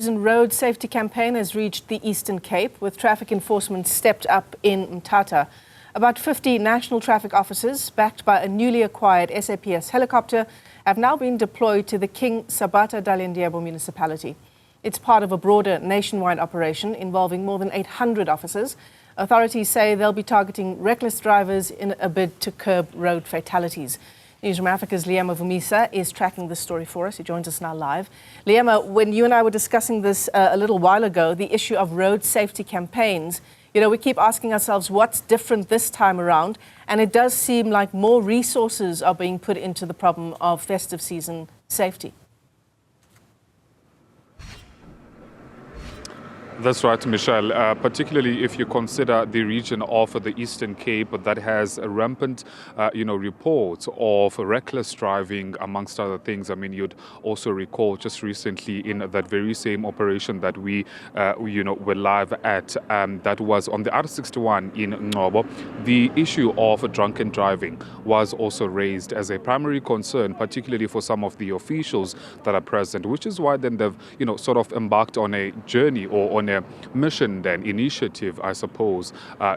The road safety campaign has reached the Eastern Cape, with traffic enforcement stepped up in Mthatha. About 50 national traffic officers, backed by a newly acquired SAPS helicopter, have now been deployed to the King Sabata Dalindyebo municipality. It's part of a broader nationwide operation involving more than 800 officers. Authorities say they'll be targeting reckless drivers in a bid to curb road fatalities. Newzroom Afrika's Liyema Vimisa is tracking this story for us. He joins us now live. Liyema, when you and I were discussing this a little while ago, the issue of road safety campaigns, we keep asking ourselves what's different this time around, and it does seem like more resources are being put into the problem of festive season safety. That's right, Michelle, particularly if you consider the region of the Eastern Cape that has a rampant, reports of reckless driving, amongst other things. I mean, you'd also recall just recently in that very same operation that we were live at, that was on the R61 in Ngobo, the issue of drunken driving was also raised as a primary concern, particularly for some of the officials that are present, which is why then they've, sort of embarked on a journey or on a mission then, initiative, I suppose,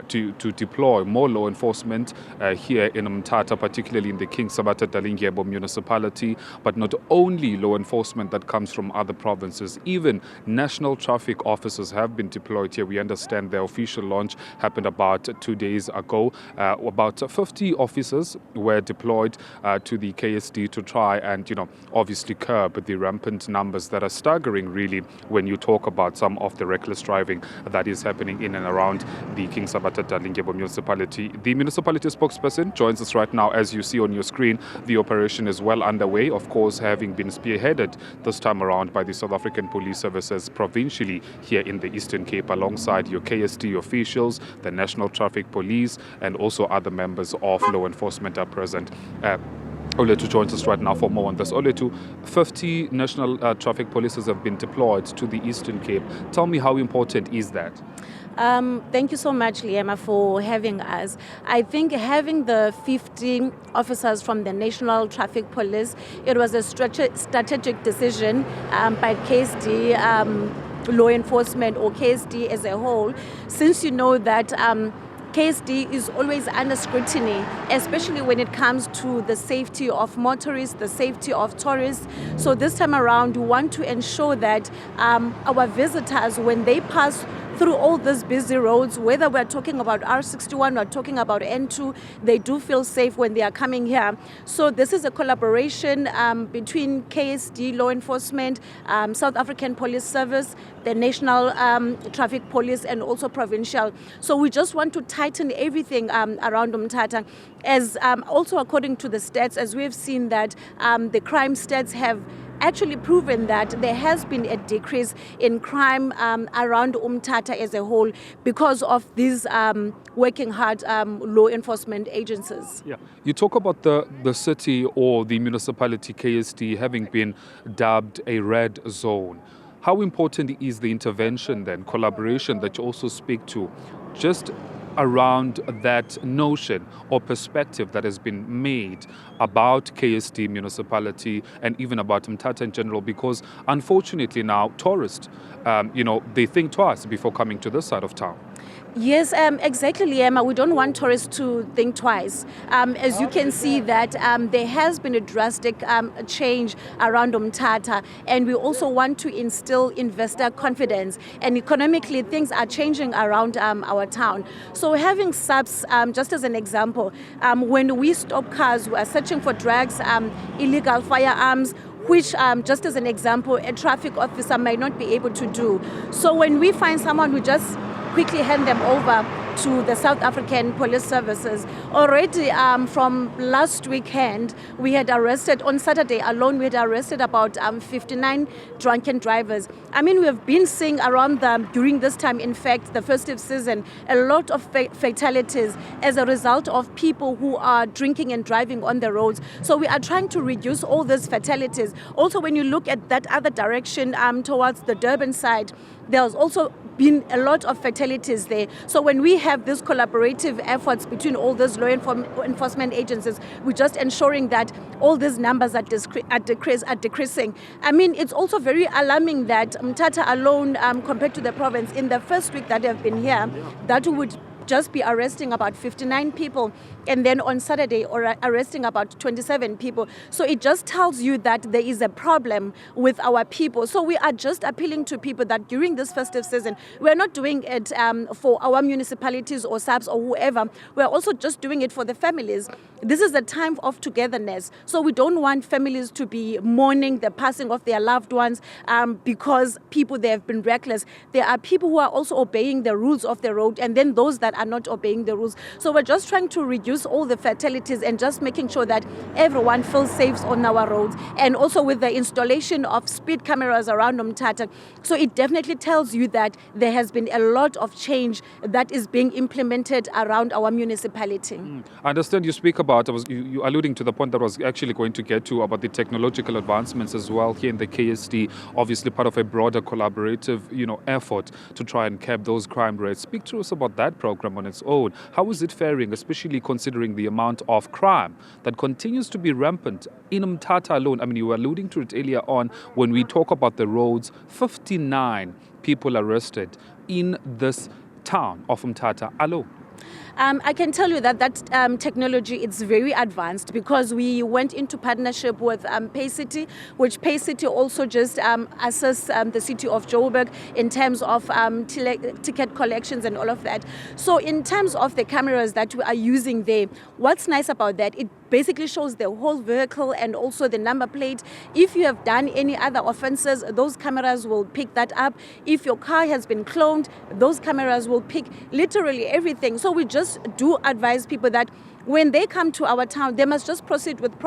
to deploy more law enforcement here in Mthatha, particularly in the King Sabata Dalindyebo municipality, but not only law enforcement that comes from other provinces, even national traffic officers have been deployed here. We understand the official launch happened about 2 days ago. About 50 officers were deployed to the KSD to try and, obviously curb the rampant numbers that are staggering, really, when you talk about some of the reckless driving that is happening in and around the King Sabata Dalindyebo municipality. The municipality spokesperson joins us right now. As you see on your screen, the operation is well underway, of course, having been spearheaded this time around by the South African Police Services provincially here in the Eastern Cape, alongside your KSD officials, the National Traffic Police, and also other members of law enforcement are present. Oletu joins us right now for more on this. Oletu, 50 national traffic polices have been deployed to the Eastern Cape. Tell me, how important is that? Thank you so much, Liyema, for having us. I think having the 50 officers from the National Traffic Police, it was a strategic decision by KSD law enforcement, or KSD as a whole, since you know that KSD is always under scrutiny, especially when it comes to the safety of motorists, the safety of tourists. So this time around, we want to ensure that our visitors, when they pass through all these busy roads, whether we're talking about R61, we're talking about N2, they do feel safe when they are coming here. So this is a collaboration between KSD law enforcement, South African Police Service, the National Traffic Police, and also provincial. So we just want to tighten everything around Mthatha. As also according to the stats, as we've seen that the crime stats have actually proven that there has been a decrease in crime around Mthatha as a whole because of these working hard law enforcement agencies. Yeah, you talk about the city or the municipality KSD having been dubbed a red zone. How important is the intervention then, collaboration that you also speak to, just around that notion or perspective that has been made about KSD municipality and even about Mthatha in general? Because unfortunately now tourists, they think twice before coming to this side of town. Yes, exactly, Liyema. We don't want tourists to think twice. As you can see that there has been a drastic change around Mthatha, and we also want to instill investor confidence. And economically, things are changing around our town. So having subs, just as an example, when we stop cars, we are searching for drugs, illegal firearms, which, just as an example, a traffic officer might not be able to do. So when we find someone, we just quickly hand them over to the South African Police Services. Already from last weekend, we had arrested, on Saturday alone, we had arrested about 59 drunken drivers. I mean, we have been seeing around during this time, in fact, the festive season, a lot of fatalities as a result of people who are drinking and driving on the roads. So we are trying to reduce all these fatalities. Also, when you look at that other direction towards the Durban side, there's also been a lot of fatalities there. So when we have these collaborative efforts between all these law enforcement agencies, we're just ensuring that all these numbers are decreasing. I mean, it's also very alarming that Mthatha alone, compared to the province, in the first week that they've been here, that would just be arresting about 59 people, and then on Saturday arresting about 27 people. So it just tells you that there is a problem with our people. So we are just appealing to people that during this festive season, we're not doing it for our municipalities or SAPs or whoever. We're also just doing it for the families. This is a time of togetherness. So we don't want families to be mourning the passing of their loved ones because they have been reckless. There are people who are also obeying the rules of the road, and then those that are not obeying the rules. So we're just trying to reduce all the fatalities and just making sure that everyone feels safe on our roads. And also with the installation of speed cameras around Mthatha. So it definitely tells you that there has been a lot of change that is being implemented around our municipality. I understand you speak about, you alluding to the point that I was actually going to get to, about the technological advancements as well here in the KSD, obviously part of a broader collaborative, effort to try and cap those crime rates. Speak to us about that program on its own. How is it faring, especially considering the amount of crime that continues to be rampant in Mthatha alone? I mean, you were alluding to it earlier on when we talk about the roads. 59 people arrested in this town of Mthatha alone. I can tell you that technology is very advanced because we went into partnership with PayCity, which PayCity also just assists the city of Joburg in terms of ticket collections and all of that. So in terms of the cameras that we are using there, what's nice about that, it basically shows the whole vehicle and also the number plate. If you have done any other offenses, those cameras will pick that up. If your car has been cloned, those cameras will pick literally everything. So we just do advise people that when they come to our town, they must just proceed with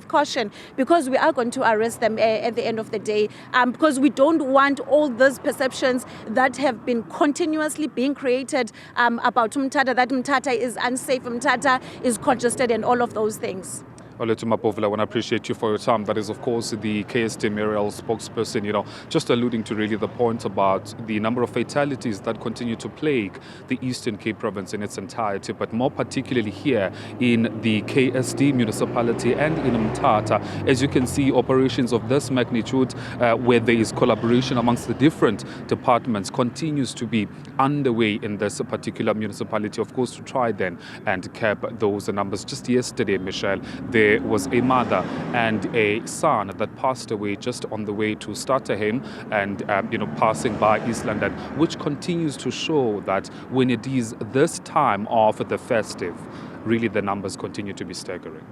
caution, because we are going to arrest them at the end of the day, because we don't want all those perceptions that have been continuously being created about Mthatha, that Mthatha is unsafe, Mthatha is congested and all of those things. Oletu Mapovula, I want to appreciate you for your time. That is, of course, the KSD Mayoral spokesperson, just alluding to really the point about the number of fatalities that continue to plague the Eastern Cape province in its entirety, but more particularly here in the KSD municipality and in Mthatha. As you can see, operations of this magnitude, where there is collaboration amongst the different departments, continues to be underway in this particular municipality, of course, to try then and cap those numbers. Just yesterday, Michelle, there was a mother and a son that passed away just on the way to Starterham and, passing by East London, which continues to show that when it is this time of the festive, really the numbers continue to be staggering.